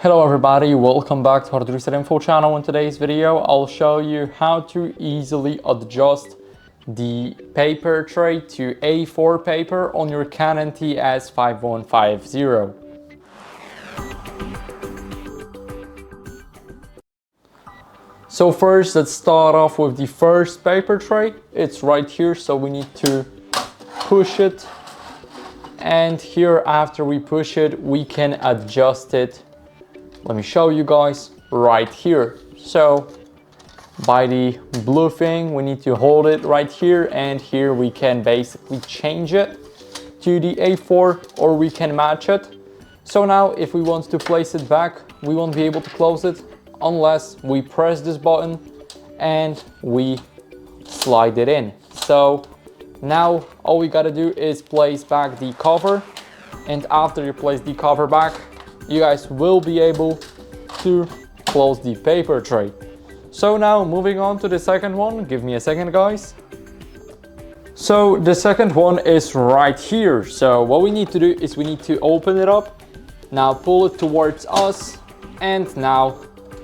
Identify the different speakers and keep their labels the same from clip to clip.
Speaker 1: Hello everybody, welcome back to HardReset.Info channel. In today's video, I'll show you how to easily adjust the paper tray to A4 paper on your Canon TS5150. So first, let's start off with the first paper tray. It's right here, so we need to push it. And here, after we push it, we can adjust it. Let me show you guys right here. So by the blue thing, we need to hold it right here, and here we can basically change it to the A4 or we can match it. So now if we want to place it back, we won't be able to close it unless we press this button and we slide it in. So now all we gotta do is place back the cover, and after you place the cover back, you guys will be able to close the paper tray. So now moving on to the second one, give me a second guys. So the second one is right here. So what we need to do is we need to open it up, now pull it towards us, and now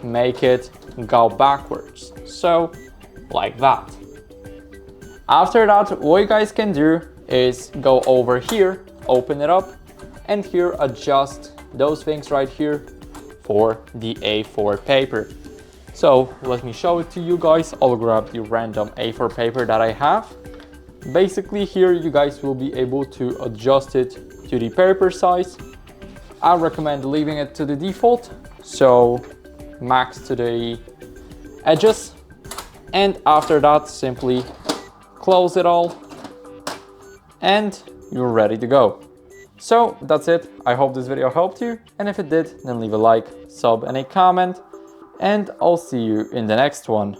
Speaker 1: make it go backwards. So like that. After that, what you guys can do is go over here, open it up, and here adjust those things right here for the A4 paper. So let me show it to you guys. I'll grab the random A4 paper that I have. Basically here you guys will be able to adjust it to the paper size. I recommend leaving it to the default, so max to the edges, and after that simply close it all and you're ready to go. So that's it. I hope this video helped you, and if it did, then leave a like, sub and a comment, and I'll see you in the next one.